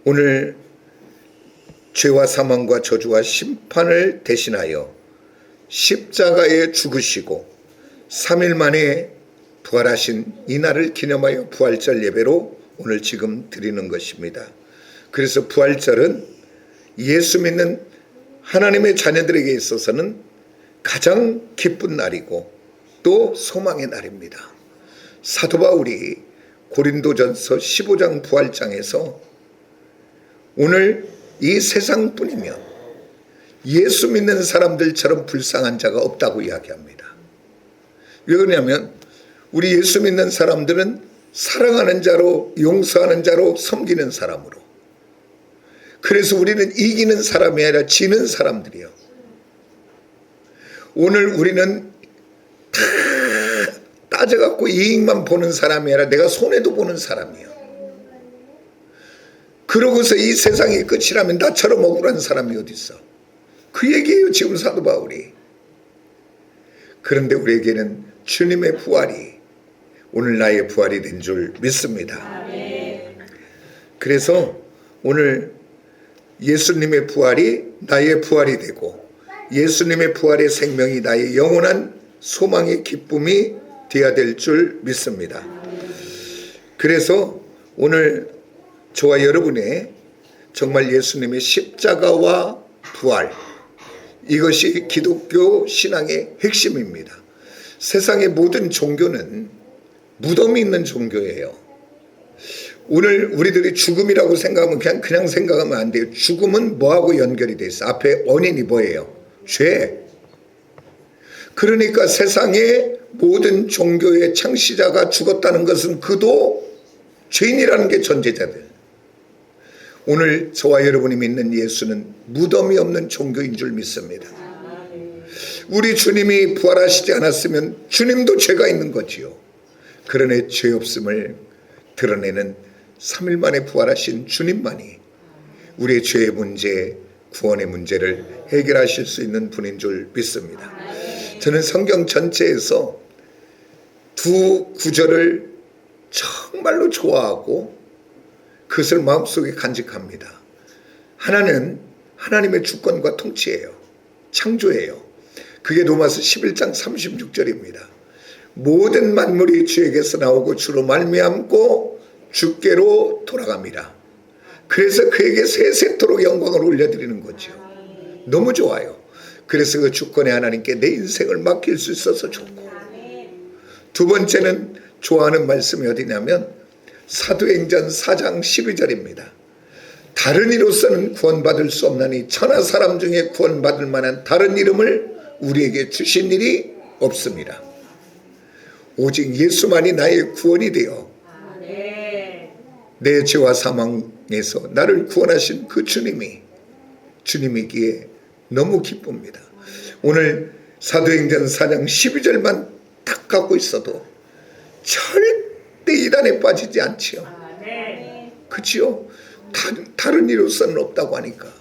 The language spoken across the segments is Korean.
오늘 죄와 사망과 저주와 심판을 대신하여 십자가에 죽으시고 3일 만에 부활하신 이날을 기념하여 부활절 예배로 오늘 지금 드리는 것입니다. 그래서 부활절은 예수 믿는 하나님의 자녀들에게 있어서는 가장 기쁜 날이고 또 소망의 날입니다. 사도 바울이 고린도전서 15장 부활장에서 오늘 이 세상뿐이면 예수 믿는 사람들처럼 불쌍한 자가 없다고 이야기합니다. 왜 그러냐면 우리 예수 믿는 사람들은 사랑하는 자로, 용서하는 자로, 섬기는 사람으로, 그래서 우리는 이기는 사람이 아니라 지는 사람들이요. 오늘 우리는 다 따져갖고 이익만 보는 사람이 아니라 내가 손해도 보는 사람이요. 그러고서 이 세상이 끝이라면 나처럼 억울한 사람이 어디 있어? 그 얘기예요, 지금 사도 바울이. 그런데 우리에게는 주님의 부활이 오늘 나의 부활이 된 줄 믿습니다. 그래서 오늘 예수님의 부활이 나의 부활이 되고 예수님의 부활의 생명이 나의 영원한 소망의 기쁨이 되어야 될 줄 믿습니다. 그래서 오늘 저와 여러분의 정말 예수님의 십자가와 부활, 이것이 기독교 신앙의 핵심입니다. 세상의 모든 종교는 무덤이 있는 종교예요. 오늘 우리들이 죽음이라고 생각하면 그냥 생각하면 안 돼요. 죽음은 뭐하고 연결이 돼 있어? 앞에 원인이 뭐예요? 죄. 그러니까 세상의 모든 종교의 창시자가 죽었다는 것은 그도 죄인이라는 게 전제자들. 오늘 저와 여러분이 믿는 예수는 무덤이 없는 종교인 줄 믿습니다. 우리 주님이 부활하시지 않았으면 주님도 죄가 있는 거지요. 그러나 죄 없음을 드러내는 3일 만에 부활하신 주님만이 우리의 죄의 문제, 구원의 문제를 해결하실 수 있는 분인 줄 믿습니다. 저는 성경 전체에서 두 구절을 정말로 좋아하고 그것을 마음속에 간직합니다. 하나는 하나님의 주권과 통치예요. 창조예요. 그게 로마서 11장 36절입니다. 모든 만물이 주에게서 나오고 주로 말미암고 주께로 돌아갑니다. 그래서 그에게 세세토록 영광을 올려드리는 거죠. 너무 좋아요. 그래서 그 주권의 하나님께 내 인생을 맡길 수 있어서 좋고, 두 번째는 좋아하는 말씀이 어디냐면 사도행전 4장 12절입니다. 다른 이로서는 구원받을 수 없나니 천하 사람 중에 구원받을 만한 다른 이름을 우리에게 주신 일이 없습니다. 오직 예수만이 나의 구원이 되어 내 죄와 사망에서 나를 구원하신 그 주님이기에 너무 기쁩니다. 오늘 사도행전 4장 12절만 딱 갖고 있어도 절대 이단에 빠지지 않지요. 그치요? 다른 이로서는 없다고 하니까,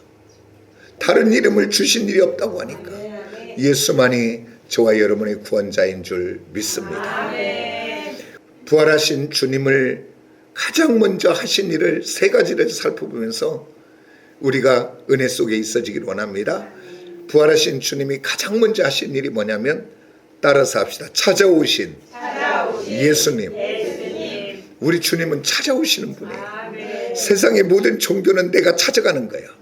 다른 이름을 주신 일이 없다고 하니까 예수만이 저와 여러분의 구원자인 줄 믿습니다. 부활하신 주님을 가장 먼저 하신 일을 세 가지를 살펴보면서 우리가 은혜 속에 있어지길 원합니다. 부활하신 주님이 가장 먼저 하신 일이 뭐냐면 따라서 합시다. 찾아오신 예수님. 우리 주님은 찾아오시는 분이에요. 세상의 모든 종교는 내가 찾아가는 거야.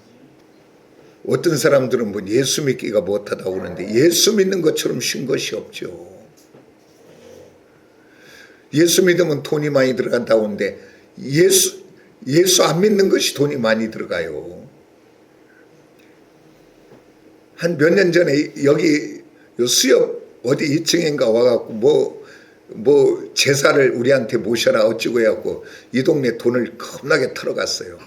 어떤 사람들은 뭐 예수 믿기가 못하다 오는데 예수 믿는 것처럼 쉬운 것이 없죠. 예수 믿으면 돈이 많이 들어간다고 하는데 예수 안 믿는 것이 돈이 많이 들어가요. 한 몇 년 전에 여기 수협 어디 2층인가 와갖고 뭐 제사를 우리한테 모셔라 어찌고 해갖고 이 동네 돈을 겁나게 털어갔어요.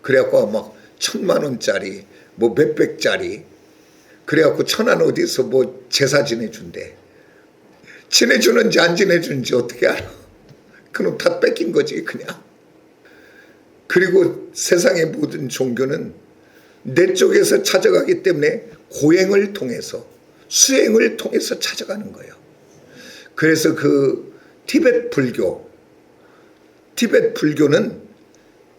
그래갖고 막 1,000만 원짜리 뭐 몇백짜리 그래갖고 천안 어디서 뭐 제사 지내준대. 지내주는지 안 지내주는지 어떻게 알아? 그놈 다 뺏긴 거지 그냥. 그리고 세상의 모든 종교는 내 쪽에서 찾아가기 때문에 고행을 통해서 수행을 통해서 찾아가는 거예요. 그래서 그 티벳 불교는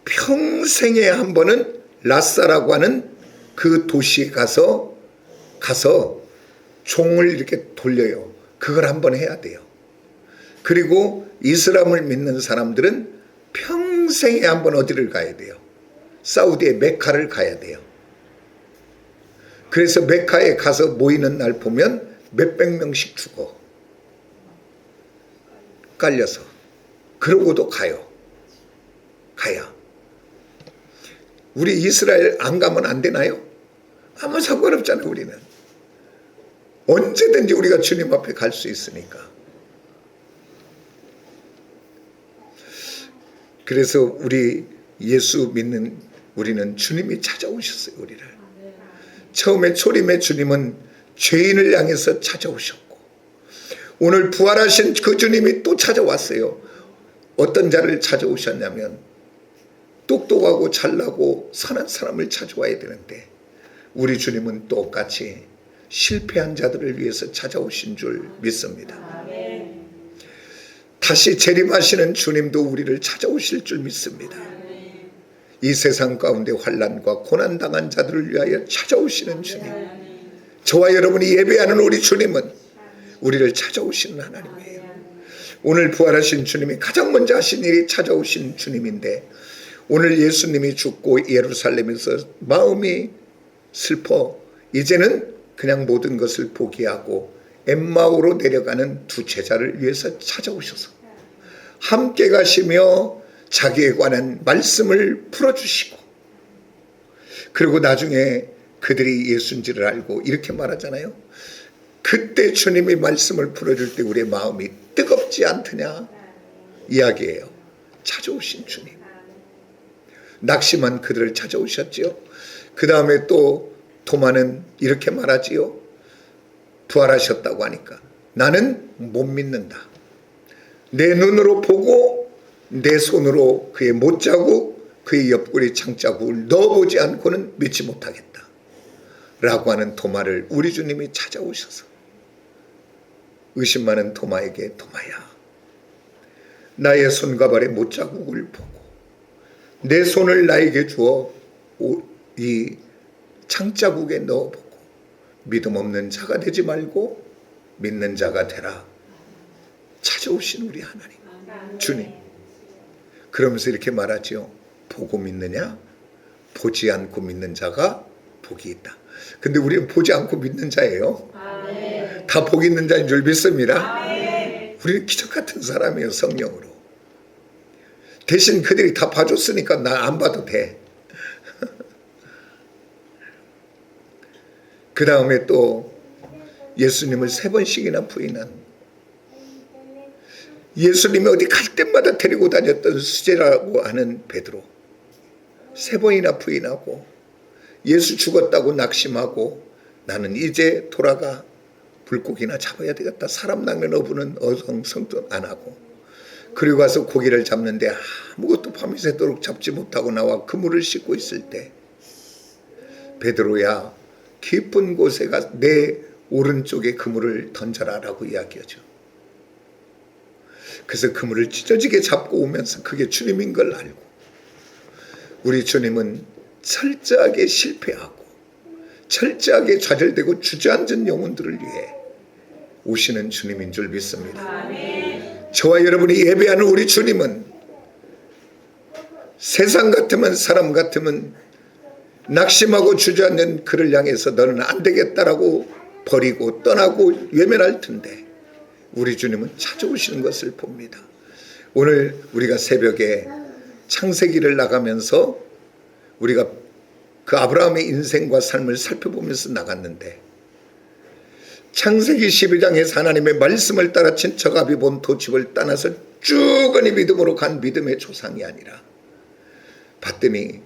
평생에 한 번은 라사라고 하는 그 도시에 가서 종을 이렇게 돌려요. 그걸 한 번 해야 돼요. 그리고 이슬람을 믿는 사람들은 평생에 한 번 어디를 가야 돼요? 사우디의 메카를 가야 돼요. 그래서 메카에 가서 모이는 날 보면 몇백 명씩 죽어. 깔려서. 그러고도 가요. 가야. 우리 이스라엘 안 가면 안 되나요? 아무 상관없잖아요. 우리는 언제든지 우리가 주님 앞에 갈 수 있으니까. 그래서 우리 예수 믿는 우리는 주님이 찾아오셨어요. 우리를 처음에 초림의 주님은 죄인을 향해서 찾아오셨고, 오늘 부활하신 그 주님이 또 찾아왔어요. 어떤 자를 찾아오셨냐면 똑똑하고 잘나고 선한 사람을 찾아와야 되는데, 우리 주님은 똑같이 실패한 자들을 위해서 찾아오신 줄 믿습니다. 다시 재림하시는 주님도 우리를 찾아오실 줄 믿습니다. 이 세상 가운데 환난과 고난당한 자들을 위하여 찾아오시는 주님, 저와 여러분이 예배하는 우리 주님은 우리를 찾아오시는 하나님이에요. 오늘 부활하신 주님이 가장 먼저 하신 일이 찾아오신 주님인데, 오늘 예수님이 죽고 예루살렘에서 마음이 슬퍼 이제는 그냥 모든 것을 포기하고 엠마오로 내려가는 두 제자를 위해서 찾아오셔서 함께 가시며 자기에 관한 말씀을 풀어주시고, 그리고 나중에 그들이 예수인지를 알고 이렇게 말하잖아요. 그때 주님이 말씀을 풀어줄 때 우리의 마음이 뜨겁지 않더냐 이야기예요. 찾아오신 주님. 낙심한 그들을 찾아오셨지요. 그 다음에 또 도마는 이렇게 말하지요. 부활하셨다고 하니까 나는 못 믿는다. 내 눈으로 보고 내 손으로 그의 못자국, 그의 옆구리 창자국을 넣어보지 않고는 믿지 못하겠다 라고 하는 도마를 우리 주님이 찾아오셔서 의심 많은 도마에게, 도마야, 나의 손과 발의 못자국을 보고 내 손을 나에게 주어 이 창자국에 넣어보고 믿음 없는 자가 되지 말고 믿는 자가 되라. 찾아오신 우리 하나님 주님. 그러면서 이렇게 말하죠. 보고 믿느냐? 보지 않고 믿는 자가 복이 있다. 근데 우리는 보지 않고 믿는 자예요. 다 복 있는 자인 줄 믿습니다. 우리는 기적 같은 사람이에요. 성령으로. 대신 그들이 다 봐줬으니까 나 안 봐도 돼. 그 다음에 또 예수님을 3번씩이나 부인한, 예수님이 어디 갈 때마다 데리고 다녔던 수제라고 하는 베드로 3번이나 부인하고, 예수 죽었다고 낙심하고 나는 이제 돌아가 물고기나 잡아야 되겠다. 사람 낚는 어부는 어성성도 안 하고, 그리고 가서 고기를 잡는데 아무것도 밤이 새도록 잡지 못하고 나와 그물을 씻고 있을 때, 베드로야 깊은 곳에 가 내 오른쪽에 그물을 던져라 라고 이야기하죠. 그래서 그물을 찢어지게 잡고 오면서 그게 주님인 걸 알고, 우리 주님은 철저하게 실패하고 철저하게 좌절되고 주저앉은 영혼들을 위해 오시는 주님인 줄 믿습니다. 저와 여러분이 예배하는 우리 주님은 세상 같으면, 사람 같으면 낙심하고 주저앉는 그를 향해서 너는 안 되겠다라고 버리고 떠나고 외면할 텐데, 우리 주님은 찾아오시는 것을 봅니다. 오늘 우리가 새벽에 창세기를 나가면서 우리가 그 아브라함의 인생과 삶을 살펴보면서 나갔는데, 창세기 12장에서 하나님의 말씀을 따라 친척아비 본 도집을 떠나서 쭉은이 믿음으로 간 믿음의 조상이 아니라, 봤더니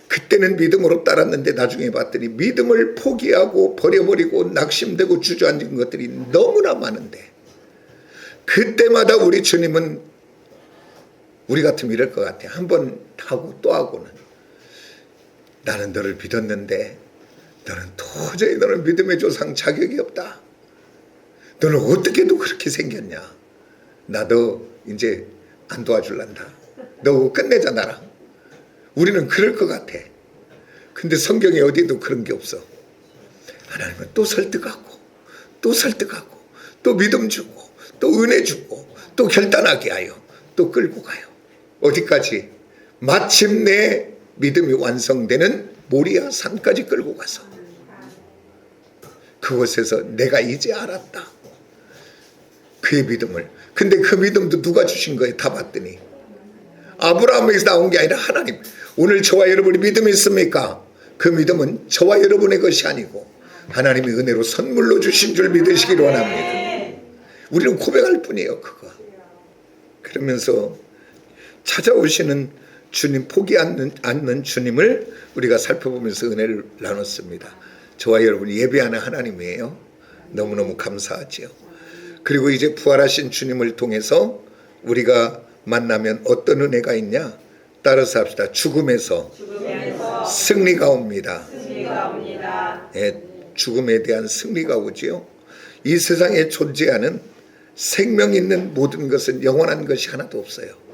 그때는 믿음으로 따랐는데 나중에 봤더니 믿음을 포기하고 버려버리고 낙심되고 주저앉은 것들이 너무나 많은데, 그때마다 우리 주님은 우리 같으면 이럴 것 같아. 한 번 하고 또 하고는, 나는 너를 믿었는데 너는 도저히 너는 믿음의 조상 자격이 없다. 너는 어떻게도 그렇게 생겼냐. 나도 이제 안 도와줄란다. 너 끝내자 나랑. 우리는 그럴 것 같아. 근데 성경에 어디에도 그런 게 없어. 하나님은 또 설득하고 또 설득하고 또 믿음 주고 또 은혜 주고 또 결단하게 하여 또 끌고 가요. 어디까지? 마침내 믿음이 완성되는 모리아 산까지 끌고 가서 그곳에서 내가 이제 알았다. 그의 믿음을. 근데 그 믿음도 누가 주신 거예요? 다 봤더니 아브라함에서 나온 게 아니라 하나님. 오늘 저와 여러분이 믿음이 있습니까? 그 믿음은 저와 여러분의 것이 아니고 하나님의 은혜로 선물로 주신 줄 믿으시길 원합니다. 우리는 고백할 뿐이에요. 그거. 그러면서 찾아오시는 주님, 포기 않는 주님을 우리가 살펴보면서 은혜를 나눴습니다. 저와 여러분이 예배하는 하나님이에요. 너무너무 감사하지요. 그리고 이제 부활하신 주님을 통해서 우리가 만나면 어떤 은혜가 있냐? 따라서 합시다. 죽음에서 승리가 옵니다. 예, 죽음에 대한 승리가 오지요. 이 세상에 존재하는 생명 있는 모든 것은 영원한 것이 하나도 없어요.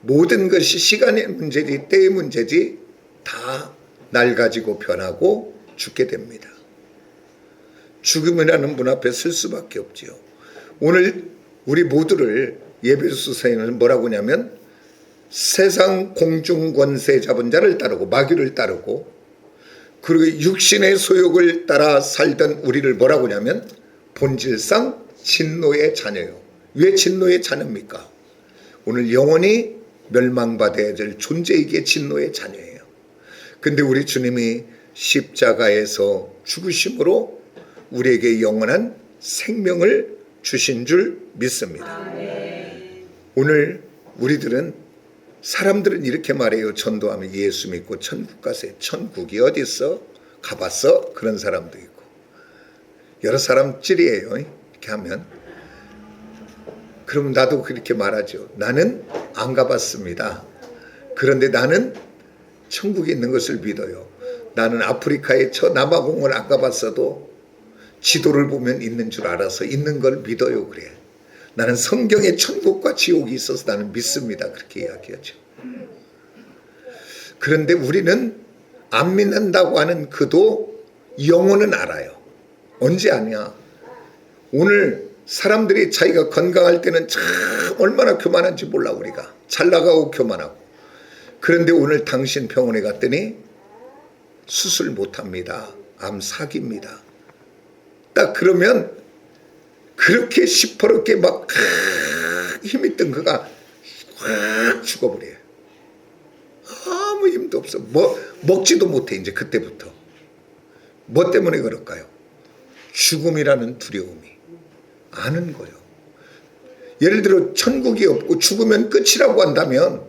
모든 것이 시간의 문제지 때의 문제지 다 낡아지고 변하고 죽게 됩니다. 죽음이라는 문 앞에 설 수밖에 없지요. 오늘 우리 모두를 예배소서에는 뭐라고 하냐면 세상 공중 권세 잡은 자를 따르고 마귀를 따르고 그리고 육신의 소욕을 따라 살던 우리를 뭐라고 하냐면 본질상 진노의 자녀요. 왜 진노의 자녀입니까? 오늘 영원히 멸망받아야 될 존재이기에 진노의 자녀예요. 근데 우리 주님이 십자가에서 죽으심으로 우리에게 영원한 생명을 주신 줄 믿습니다. 오늘 우리들은 사람들은 이렇게 말해요. 전도하면 예수 믿고 천국 가세요. 천국이 어디 있어? 가봤어? 그런 사람도 있고 여러 사람 찔이에요. 이렇게 하면 그럼 나도 그렇게 말하죠. 나는 안 가봤습니다. 그런데 나는 천국에 있는 것을 믿어요. 나는 아프리카의 저 남아공을 안 가봤어도 지도를 보면 있는 줄 알아서 있는 걸 믿어요. 그래. 나는 성경에 천국과 지옥이 있어서 나는 믿습니다. 그렇게 이야기하죠. 그런데 우리는 안 믿는다고 하는 그도 영혼은 알아요. 언제 아냐? 오늘 사람들이 자기가 건강할 때는 참 얼마나 교만한지 몰라. 우리가 잘 나가고 교만하고. 그런데 오늘 당신 병원에 갔더니 수술 못합니다. 암 사기입니다. 딱 그러면 그렇게 시퍼렇게 막 힘있던 그가 확 죽어버려요. 아무 힘도 없어. 먹지도 못해. 이제 그때부터. 뭐 때문에 그럴까요? 죽음이라는 두려움이 아는 거예요. 예를 들어 천국이 없고 죽으면 끝이라고 한다면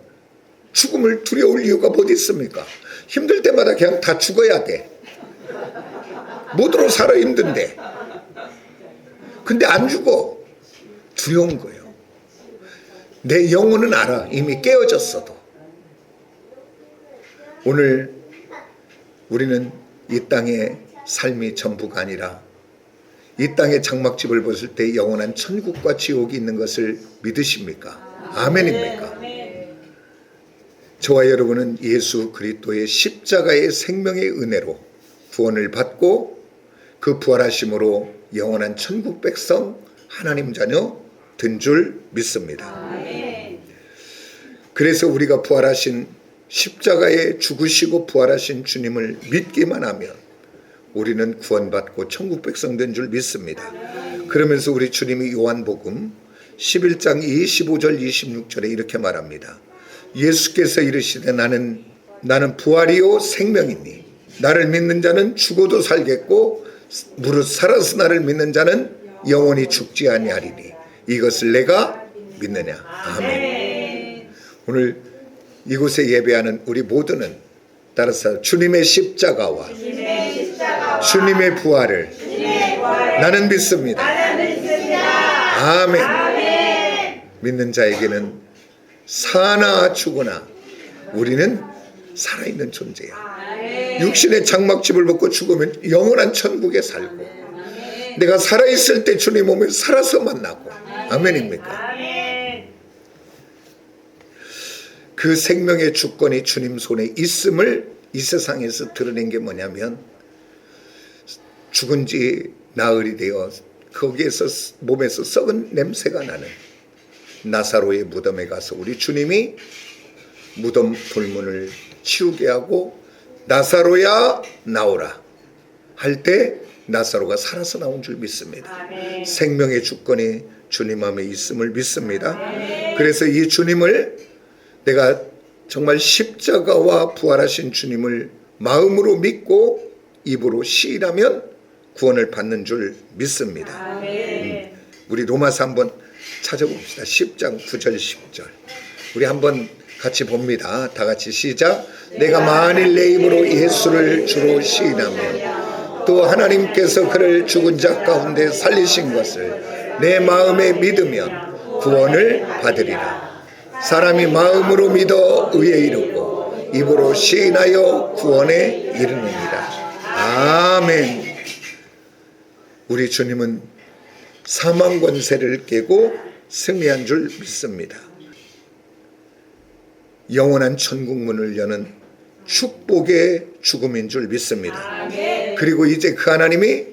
죽음을 두려울 이유가 어디 있습니까? 힘들 때마다 그냥 다 죽어야 돼. 못으로 살아 힘든데. 근데 안 죽어. 두려운 거예요. 내 영혼은 알아. 이미 깨어졌어도. 오늘 우리는 이 땅의 삶이 전부가 아니라 이 땅의 장막집을 벗을 때 영원한 천국과 지옥이 있는 것을 믿으십니까? 아멘입니까? 저와 여러분은 예수 그리스도의 십자가의 생명의 은혜로 구원을 받고 그 부활하심으로 영원한 천국 백성 하나님 자녀 된 줄 믿습니다. 그래서 우리가 부활하신 십자가에 죽으시고 부활하신 주님을 믿기만 하면 우리는 구원받고 천국 백성 된 줄 믿습니다. 그러면서 우리 주님이 요한복음 11장 25절 26절에 이렇게 말합니다. 예수께서 이르시되 나는 부활이요 생명이니 나를 믿는 자는 죽어도 살겠고 무릇 살아서 나를 믿는 자는 영원히 죽지 아니하리니 이것을 내가 믿느냐. 아멘. 오늘 이곳에 예배하는 우리 모두는 따라서 주님의 십자가와 주님의 부활을 나는 믿습니다. 아멘. 믿는 자에게는 사나 죽으나 우리는 살아있는 존재야. 육신의 장막집을 벗고 죽으면 영원한 천국에 살고 내가 살아있을 때 주님 몸에 살아서 만나고. 아멘입니까? 그 생명의 주권이 주님 손에 있음을 이 세상에서 드러낸 게 뭐냐면, 죽은 지 나흘이 되어 거기에서 몸에서 썩은 냄새가 나는 나사로의 무덤에 가서 우리 주님이 무덤 돌문을 치우게 하고 나사로야 나오라 할 때 나사로가 살아서 나온 줄 믿습니다. 아멘. 생명의 주권이 주님 안에 있음을 믿습니다. 그래서 이 주님을 내가 정말 십자가와 부활하신 주님을 마음으로 믿고 입으로 시인하면 구원을 받는 줄 믿습니다. 우리 로마서 한번 찾아봅시다. 10장 9절 10절 우리 한번 같이 봅니다. 다 같이 시작. 내가 만일 내 입으로 예수를 주로 시인하면 또 하나님께서 그를 죽은 자 가운데 살리신 것을 내 마음에 믿으면 구원을 받으리라. 사람이 마음으로 믿어 의에 이르고 입으로 시인하여 구원에 이르느니라. 아멘. 우리 주님은 사망 권세를 깨고 승리한 줄 믿습니다. 영원한 천국 문을 여는 축복의 죽음인 줄 믿습니다. 그리고 이제 그 하나님이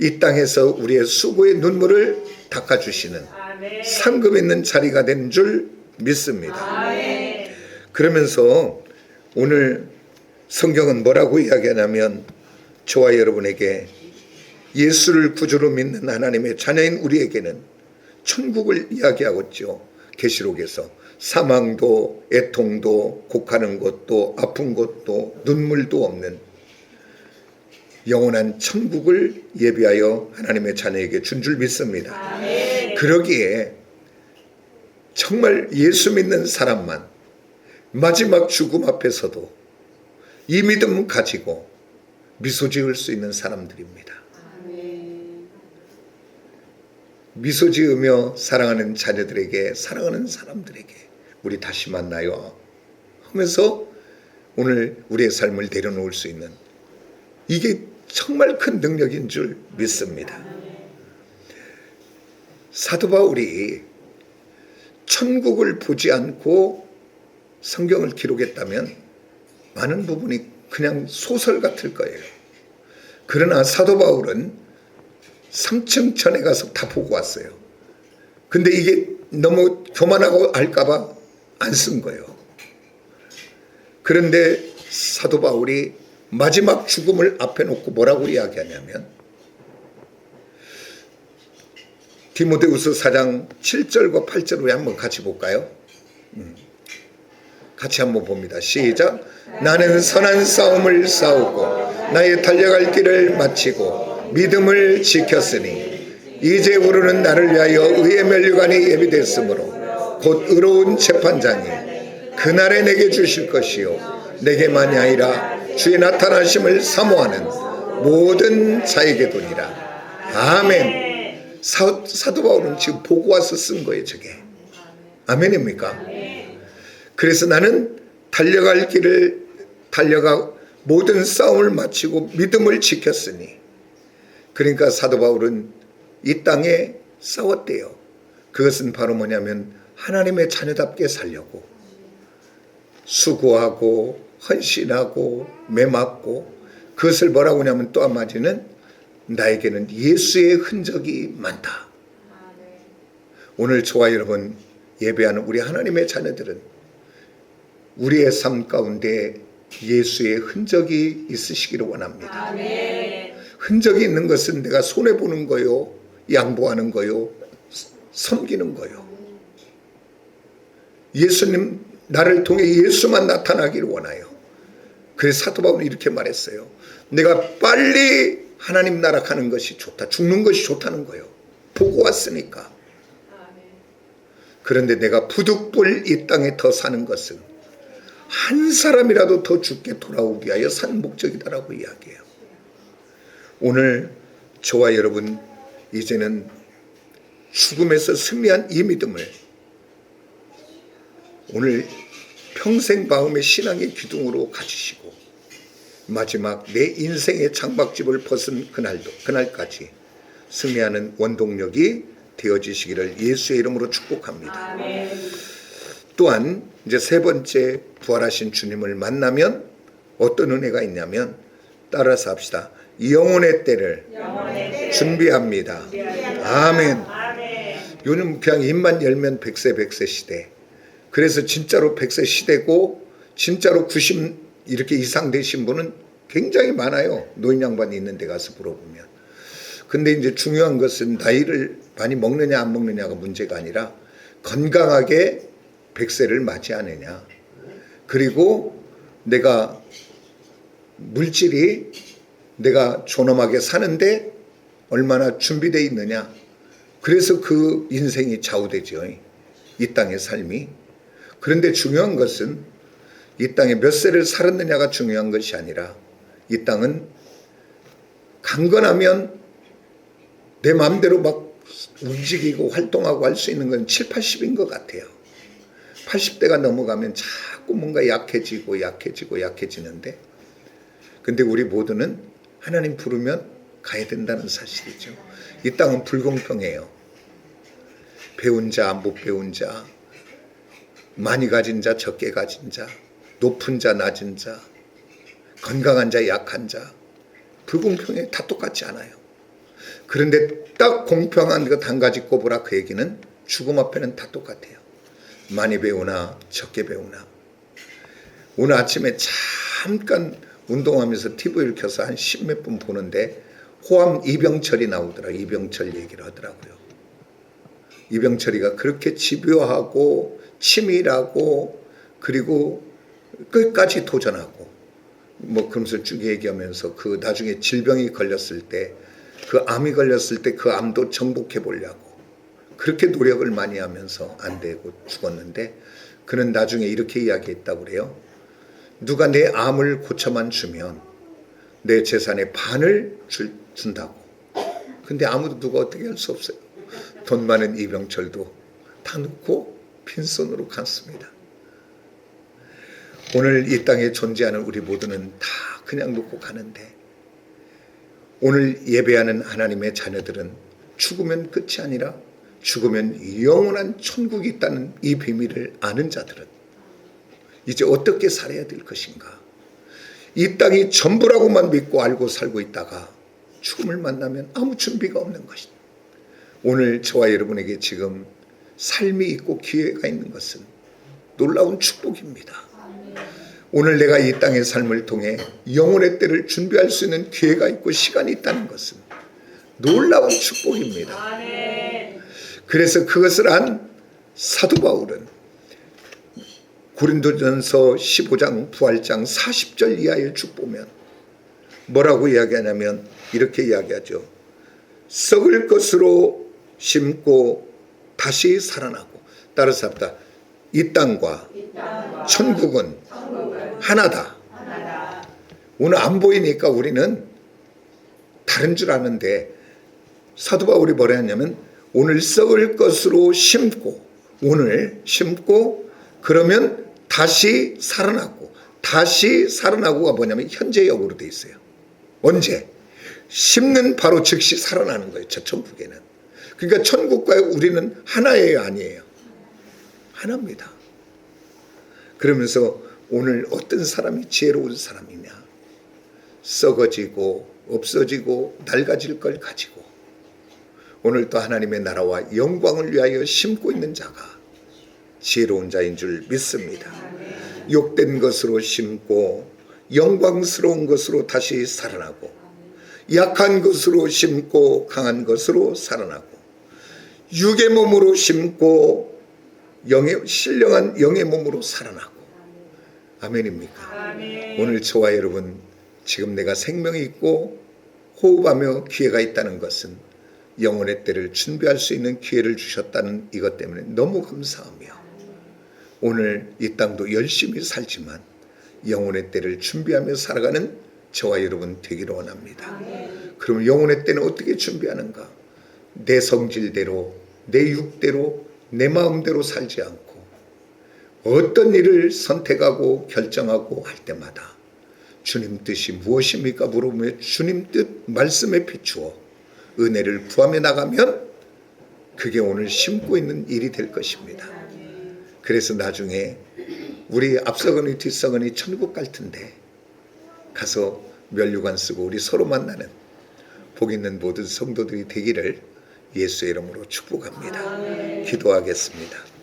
이 땅에서 우리의 수고의 눈물을 닦아주시는 상급 있는 자리가 된 줄 믿습니다. 그러면서 오늘 성경은 뭐라고 이야기하냐면, 저와 여러분에게 예수를 구주로 믿는 하나님의 자녀인 우리에게는 천국을 이야기하고 있죠. 계시록에서 사망도 애통도 곡하는 것도 아픈 것도 눈물도 없는 영원한 천국을 예비하여 하나님의 자녀에게 준 줄 믿습니다. 그러기에 정말 예수 믿는 사람만 마지막 죽음 앞에서도 이 믿음 가지고 미소 지을 수 있는 사람들입니다. 미소 지으며 사랑하는 자녀들에게, 사랑하는 사람들에게 우리 다시 만나요 하면서 오늘 우리의 삶을 내려놓을 수 있는, 이게 정말 큰 능력인 줄 믿습니다. 사도 바울이 천국을 보지 않고 성경을 기록했다면 많은 부분이 그냥 소설 같을 거예요. 그러나 사도 바울은 3층 전에 가서 다 보고 왔어요. 근데 이게 너무 교만하고 할까봐 안 쓴 거예요. 그런데 사도 바울이 마지막 죽음을 앞에 놓고 뭐라고 이야기하냐면, 디모데후서 4장 7절과 8절 우리 한번 같이 볼까요? 같이 한번 봅니다. 시작. 나는 선한 싸움을 싸우고 나의 달려갈 길을 마치고 믿음을 지켰으니 이제 우리는 나를 위하여 의의 면류관이 예비됐으므로 곧 의로운 재판장이 그날에 내게 주실 것이요 내게만이 아니라 주의 나타나심을 사모하는 모든 자에게 도니라. 아멘. 사도 바울은 지금 보고 와서 쓴 거예요, 저게. 아멘입니까? 그래서 나는 달려갈 길을 달려가 모든 싸움을 마치고 믿음을 지켰으니, 그러니까 사도 바울은 이 땅에 싸웠대요. 그것은 바로 뭐냐면 하나님의 자녀답게 살려고 수고하고 헌신하고 매맞고, 그것을 뭐라고 하냐면 또 한마디는 나에게는 예수의 흔적이 많다. 오늘 저와 여러분 예배하는 우리 하나님의 자녀들은 우리의 삶 가운데 예수의 흔적이 있으시기를 원합니다. 흔적이 있는 것은 내가 손해보는 거요, 양보하는 거요, 섬기는 거요. 예수님, 나를 통해 예수만 나타나기를 원하여. 그래서 사도 바울은 이렇게 말했어요. 내가 빨리 하나님 나라 가는 것이 좋다. 죽는 것이 좋다는 거예요. 보고 왔으니까. 그런데 내가 부득불 이 땅에 더 사는 것은 한 사람이라도 더 죽게 돌아오기 위하여 사는 목적이다라고 이야기해요. 오늘 저와 여러분 이제는 죽음에서 승리한 이 믿음을 오늘 평생 마음의 신앙의 기둥으로 가지시고 마지막 내 인생의 장박집을 벗은 그날까지 승리하는 원동력이 되어지시기를 예수의 이름으로 축복합니다. 또한 이제 세 번째 부활하신 주님을 만나면 어떤 은혜가 있냐면 따라서 합시다. 영혼의 때를 준비합니다. 아멘. 요즘 그냥 입만 열면 100세 시대. 그래서 진짜로 100세 시대고 진짜로 90 이렇게 이상 되신 분은 굉장히 많아요. 노인 양반이 있는 데 가서 물어보면. 근데 이제 중요한 것은 나이를 많이 먹느냐 안 먹느냐가 문제가 아니라 건강하게 100세를 맞이하느냐. 그리고 내가 물질이 내가 존엄하게 사는데 얼마나 준비되어 있느냐. 그래서 그 인생이 좌우되죠. 이 땅의 삶이. 그런데 중요한 것은 이 땅에 몇 세를 살았느냐가 중요한 것이 아니라 이 땅은 강건하면 내 마음대로 막 움직이고 활동하고 할 수 있는 건 7, 80인 것 같아요. 80대가 넘어가면 자꾸 뭔가 약해지는데 근데 우리 모두는 하나님 부르면 가야 된다는 사실이죠. 이 땅은 불공평해요. 배운 자, 못 배운 자, 많이 가진 자, 적게 가진 자, 높은 자, 낮은 자, 건강한 자, 약한 자, 불공평해. 다 똑같지 않아요. 그런데 딱 공평한 것 한 가지 꼽으라. 그 얘기는 죽음 앞에는 다 똑같아요. 많이 배우나 적게 배우나. 오늘 아침에 잠깐 운동하면서 TV를 켜서 한 10몇 분 보는데 호암 이병철이 나오더라. 이병철 얘기를 하더라고요. 이병철이가 그렇게 집요하고 치밀하고 그리고 끝까지 도전하고 뭐 그러면서 쭉 얘기하면서 그 나중에 질병이 걸렸을 때 그 암이 걸렸을 때 그 암도 정복해 보려고 그렇게 노력을 많이 하면서 안 되고 죽었는데 그는 나중에 이렇게 이야기했다고 그래요. 누가 내 암을 고쳐만 주면 내 재산의 반을 준다고. 근데 아무도 누가 어떻게 할 수 없어요. 돈 많은 이병철도 다 놓고 빈손으로 갔습니다. 오늘 이 땅에 존재하는 우리 모두는 다 그냥 놓고 가는데 오늘 예배하는 하나님의 자녀들은 죽으면 끝이 아니라 죽으면 영원한 천국이 있다는 이 비밀을 아는 자들은 이제 어떻게 살아야 될 것인가. 이 땅이 전부라고만 믿고 알고 살고 있다가 죽음을 만나면 아무 준비가 없는 것이다. 오늘 저와 여러분에게 지금 삶이 있고 기회가 있는 것은 놀라운 축복입니다. 오늘 내가 이 땅의 삶을 통해 영혼의 때를 준비할 수 있는 기회가 있고 시간이 있다는 것은 놀라운 축복입니다. 그래서 그것을 안 사도 바울은 고린도전서 15장 부활장 40절 이하에 쭉 보면 뭐라고 이야기하냐면 이렇게 이야기하죠. 썩을 것으로 심고 다시 살아나고. 따라서 합니다. 이 땅과 천국은 하나다. 오늘 안 보이니까 우리는 다른 줄 아는데 사도 바울이 뭐라 했냐면 오늘 썩을 것으로 심고 오늘 심고 그러면 다시 살아나고. 다시 살아나고가 뭐냐면 현재역으로 돼 있어요. 언제? 심는 바로 즉시 살아나는 거예요. 저 천국에는. 그러니까 천국과 우리는 하나예요, 아니에요? 하나입니다. 그러면서 오늘 어떤 사람이 지혜로운 사람이냐? 썩어지고 없어지고 낡아질 걸 가지고 오늘 또 하나님의 나라와 영광을 위하여 심고 있는 자가 지혜로운 자인 줄 믿습니다. 욕된 것으로 심고 영광스러운 것으로 다시 살아나고 약한 것으로 심고 강한 것으로 살아나고 육의 몸으로 심고 신령한 영의 몸으로 살아나고. 아멘입니까? 아멘. 오늘 저와 여러분 지금 내가 생명이 있고 호흡하며 기회가 있다는 것은 영혼의 때를 준비할 수 있는 기회를 주셨다는 이것 때문에 너무 감사하며 오늘 이 땅도 열심히 살지만 영혼의 때를 준비하며 살아가는 저와 여러분 되기를 원합니다. 그럼 영혼의 때는 어떻게 준비하는가? 내 성질대로 내 육대로 내 마음대로 살지 않고 어떤 일을 선택하고 결정하고 할 때마다 주님 뜻이 무엇입니까? 물어보며 주님 뜻 말씀에 비추어 은혜를 구하며 나가면 그게 오늘 심고 있는 일이 될 것입니다. 그래서 나중에 우리 앞서거니 뒤서거니 천국 갈 텐데 가서 면류관 쓰고 우리 서로 만나는 복 있는 모든 성도들이 되기를 예수의 이름으로 축복합니다. 기도하겠습니다.